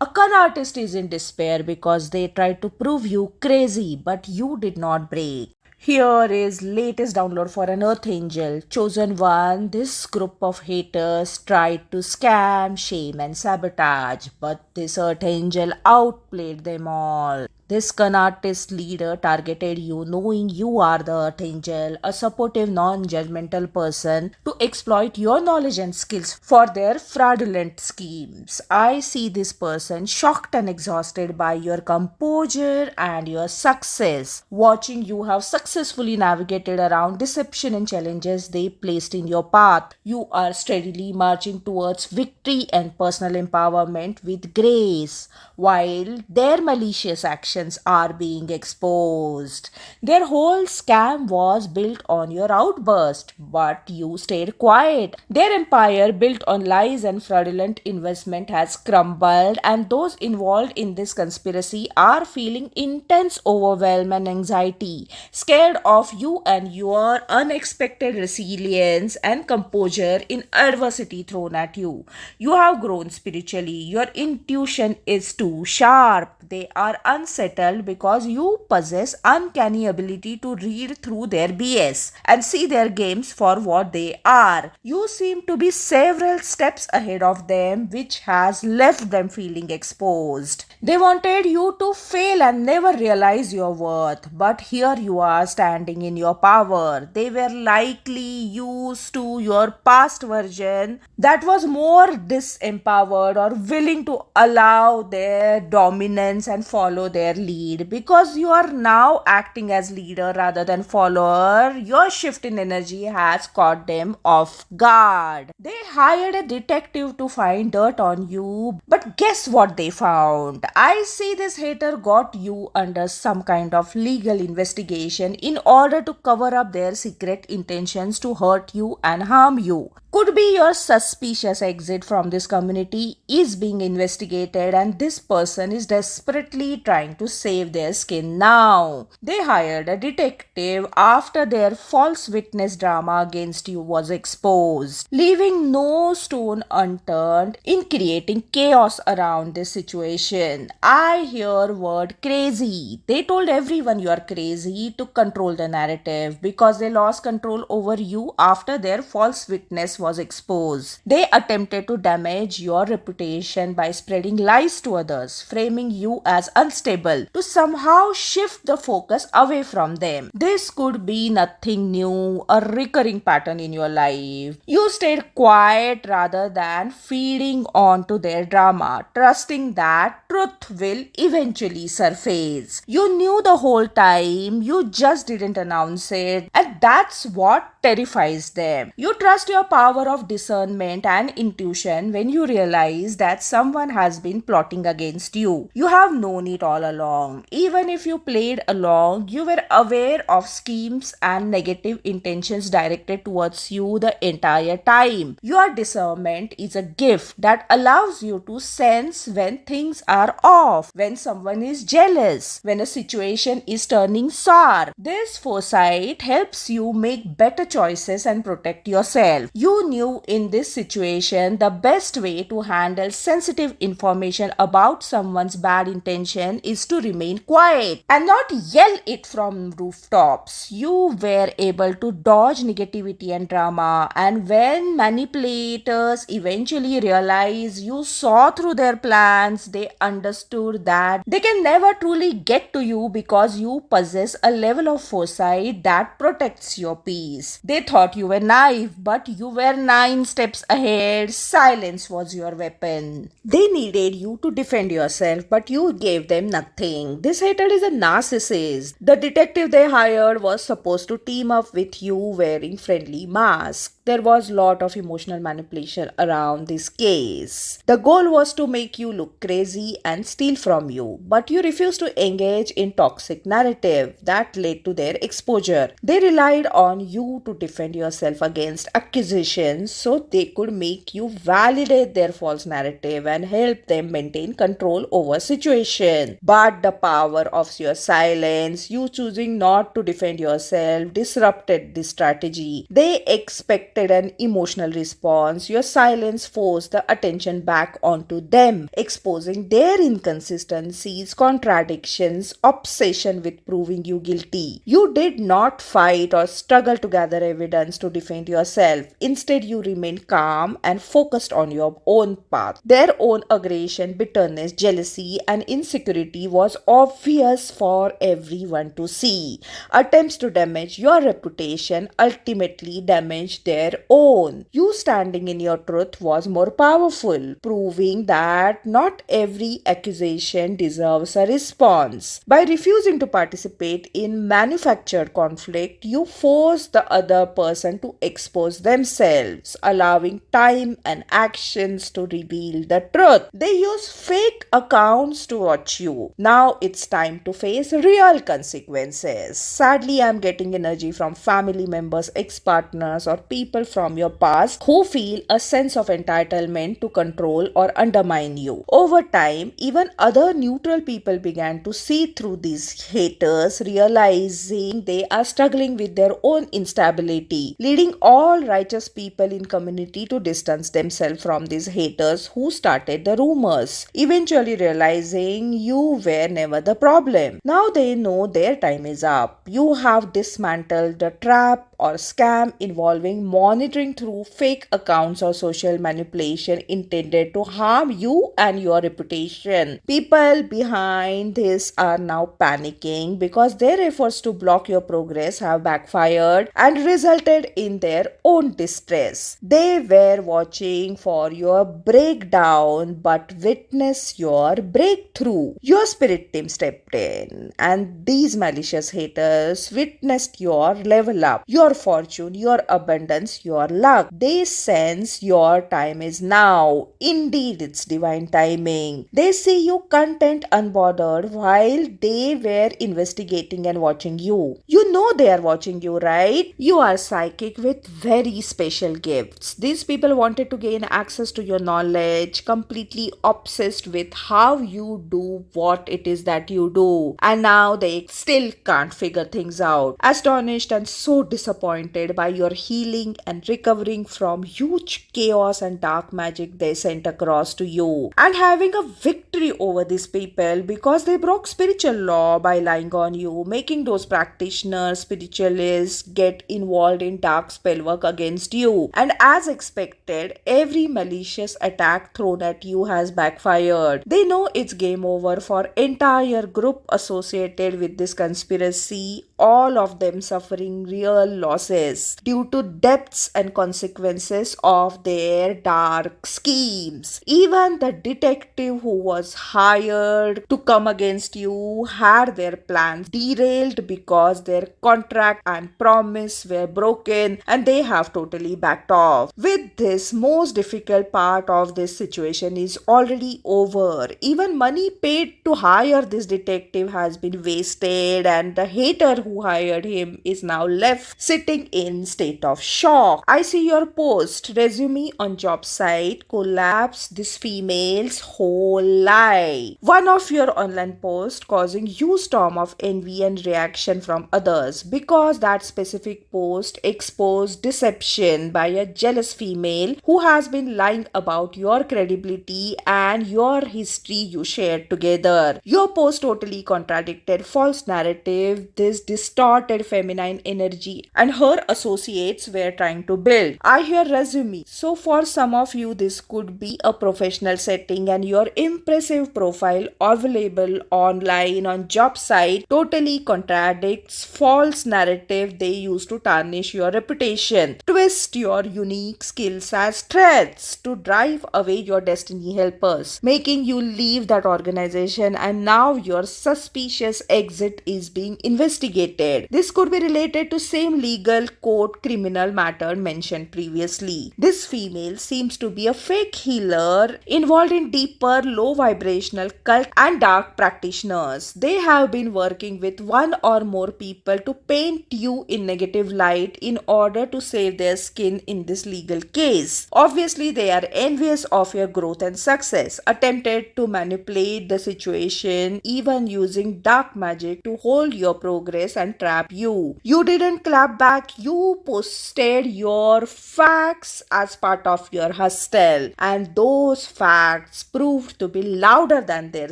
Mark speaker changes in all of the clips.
Speaker 1: A con artist is in despair because they tried to prove you crazy, but you did not break. Here is latest download for an Earth Angel. Chosen one, this group of haters tried to scam, shame and sabotage, but this Earth Angel outplayed them all. This con artist leader targeted you knowing you are the Earth Angel, a supportive, non-judgmental person to exploit your knowledge and skills for their fraudulent schemes. I see this person shocked and exhausted by your composure and your success. Watching you have successfully navigated around deception and challenges they placed in your path, you are steadily marching towards victory and personal empowerment with grace, while their malicious actions are being exposed. Their whole scam was built on your outburst, but you stayed quiet. Their empire, built on lies and fraudulent investment, has crumbled, and those involved in this conspiracy are feeling intense overwhelm and anxiety, scared of you and your unexpected resilience and composure in adversity thrown at you. You have grown spiritually. Your intuition is too sharp. They are unsettled because you possess uncanny ability to read through their BS and see their games for what they are. You seem to be several steps ahead of them, which has left them feeling exposed. They wanted you to fail and never realize your worth, but here you are standing in your power. They were likely used to your past version that was more disempowered or willing to allow their dominance and follow their lead. Because you are now acting as leader rather than follower, your shift in energy has caught them off guard. They hired a detective to find dirt on you, but guess what they found? I see this hater got you under some kind of legal investigation in order to cover up their secret intentions to hurt you and harm you. Could be your suspicious exit from this community is being investigated, and this person is desperately trying to save their skin now. They hired a detective after their false witness drama against you was exposed, leaving no stone unturned in creating chaos around this situation. I hear word crazy. They told everyone you are crazy to control the narrative because they lost control over you after their false witness was exposed. They attempted to damage your reputation by spreading lies to others, framing you as unstable to somehow shift the focus away from them. This could be nothing new, a recurring pattern in your life. You stayed quiet rather than feeding on to their drama, trusting that truth will eventually surface. You knew the whole time, you just didn't announce it, and that's what terrifies them. You trust your power of discernment and intuition when you realize that someone has been plotting against you. You have known it all along. Even if you played along, you were aware of schemes and negative intentions directed towards you the entire time. Your discernment is a gift that allows you to sense when things are off, when someone is jealous, when a situation is turning sour. This foresight helps you make better choices and protect yourself. You knew in this situation the best way to handle sensitive information about someone's bad intention is to remain quiet and not yell it from rooftops. You were able to dodge negativity and drama, and when manipulators eventually realized you saw through their plans, they understood that they can never truly get to you because you possess a level of foresight that protects your peace. They thought you were naive, but you were 9 steps ahead. Silence was your weapon. They needed you to defend yourself, but you gave them nothing. This hater is a narcissist. The detective they hired was supposed to team up with you wearing friendly masks. There was a lot of emotional manipulation around this case. The goal was to make you look crazy and steal from you, but you refused to engage in toxic narrative that led to their exposure. They relied on you to defend yourself against accusation situations so they could make you validate their false narrative and help them maintain control over situation. But the power of your silence, you choosing not to defend yourself, disrupted this strategy. They expected an emotional response. Your silence forced the attention back onto them, exposing their inconsistencies, contradictions, obsession with proving you guilty. You did not fight or struggle to gather evidence to defend yourself. Instead, you remained calm and focused on your own path. Their own aggression, bitterness, jealousy, and insecurity was obvious for everyone to see. Attempts to damage your reputation ultimately damaged their own. You standing in your truth was more powerful, proving that not every accusation deserves a response. By refusing to participate in manufactured conflict, you force the other person to expose themselves, allowing time and actions to reveal the truth. They use fake accounts to watch you. Now it's time to face real consequences. Sadly, I'm getting energy from family members, ex-partners, or people from your past who feel a sense of entitlement to control or undermine you. Over time, even other neutral people began to see through these haters, realizing they are struggling with their own instability, leading all righteous people in community to distance themselves from these haters who started the rumors, eventually realizing you were never the problem. Now they know their time is up. You have dismantled the trap or scam involving monitoring through fake accounts or social manipulation intended to harm you and your reputation. People behind this are now panicking because their efforts to block your progress have backfired and resulted in their own distress. They were watching for your breakdown but witnessed your breakthrough. Your spirit team stepped in, and these malicious haters witnessed your level up, your fortune, your abundance, your luck. They sense your time is now. Indeed, it's divine timing. They see you content unbothered while they were investigating and watching you. You know they are watching you, right? You are psychic with very special gifts. These people wanted to gain access to your knowledge, completely obsessed with how you do what it is that you do. And now they still can't figure things out. Astonished and so disappointed by your healing and recovering from huge chaos and dark magic they sent across to you. And having a victory over these people because they broke spiritual law by lying on you, making those practitioners, spiritualists get involved in dark spell work against you. And as expected, every malicious attack thrown at you has backfired. They know it's game over for entire group associated with this conspiracy, all of them suffering real losses due to depths and consequences of their dark schemes. Even the detective who was hired to come against you had their plans derailed because their contract and promise were broken and they have totally backed off. With this, most difficult part of this situation is already over. Even money paid to hire this detective has been wasted, and the hater who hired him is now left sitting in state of shock. I see your post, resume on job site collapse this female's whole life. One of your online posts causing huge storm of envy and reaction from others because that specific post exposed deception by a jealous female who has been lying about your credibility and your history you shared together. Your post totally contradicted false narrative this distorted feminine energy and her associates were trying to build. I hear resume. So for some of you this could be a professional setting and your impressive profile available online on job site totally contradicts false narrative they use to tarnish your reputation, twist your unique skills as threats to drive away your destiny helpers, making you leave that organization, and now your suspicious exit is being investigated. This could be related to same legal court criminal matter mentioned previously. This female seems to be a fake healer involved in deeper, low vibrational cult and dark practitioners. They have been working with one or more people to paint you in negative light in order to save their skin in this legal case. Obviously, they are envious of your growth and success, attempted to manipulate the situation, even using dark magic to hold your progress and trap you. You didn't clap back, you posted your facts as part of your hustle, and those facts proved to be louder than their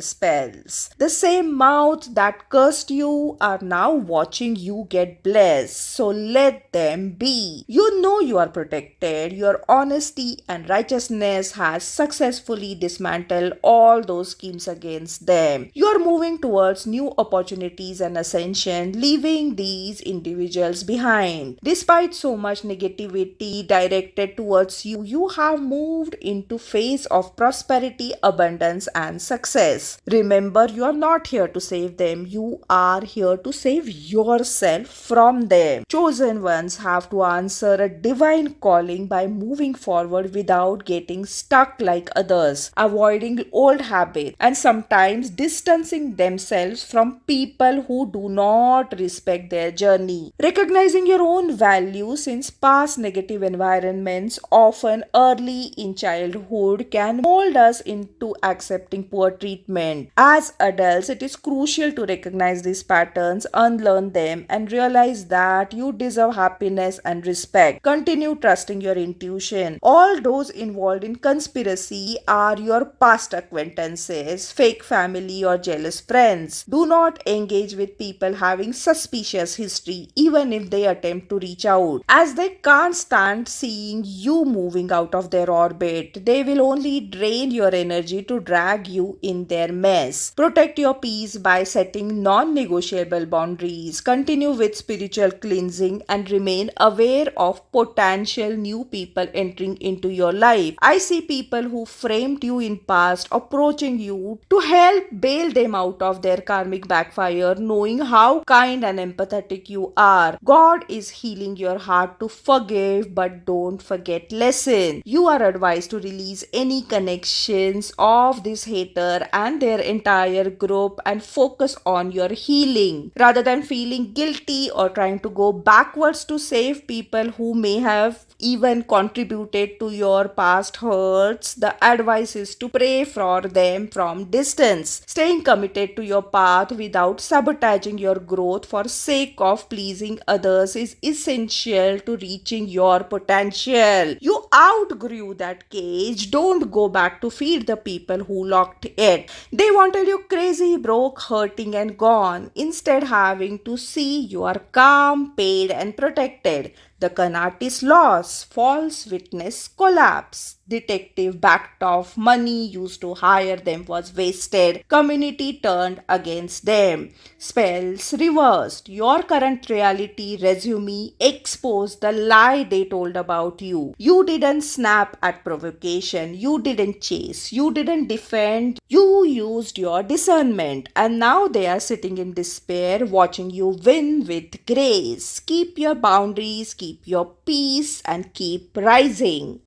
Speaker 1: spells. The same mouth that cursed you are now watching you get blessed, so let them be. You know you are protected. Your honesty and righteousness has successfully dismantled all those schemes against them. You are moving towards new opportunities and ascension, leaving these individuals behind. Despite so much negativity directed towards you, you have moved into phase of prosperity, abundance and success. Remember, you are not here to save them. You are here to save yourself from them. Chosen ones have to answer a divine calling by moving forward without getting stuck like others, avoiding old habits, and sometimes distancing themselves from people who do not respect their journey. Recognizing your own value, since past negative environments, often early in childhood, can mold us into accepting poor treatment. As adults, it is crucial to recognize these patterns, unlearn them, and realize that you deserve happiness and respect. Continue trusting your intuition. All those involved in conspiracy are your past acquaintances, fake family, or jealous friends. Do not engage with people having suspicious history, even if they attempt to reach out, as they can't stand seeing you moving out of their orbit. They will only drain your energy to drag you in their mess. Protect your peace by setting non-negotiable boundaries. Continue with spiritual cleansing and remain aware of potential new people entering into your life. I see people who framed you in past approaching you to help bail them out of their karmic backfire, knowing how kind and empathetic you are. God is healing your heart to forgive, but don't forget lesson. You are advised to release any connections of this hater and their entire group and focus on your healing rather than feeling guilty or trying to go backwards to save people who may have even contributed to your past hurts. The advice is to pray for them from distance, staying committed to your path without sabotaging your growth for sake of pleasing others is essential to reaching your potential. You outgrew that cage. Don't go back to feed the people who locked it. They wanted you crazy, broke, hurting and gone, instead having to see you are calm, paid and protected. The Carnatic loss, false witness collapse. Detective backed off, money used to hire them was wasted. Community turned against them. Spells reversed. Your current reality resume exposed the lie they told about you. You didn't snap at provocation. You didn't chase. You didn't defend. You used your discernment. And now they are sitting in despair, watching you win with grace. Keep your boundaries, keep your peace, and keep rising.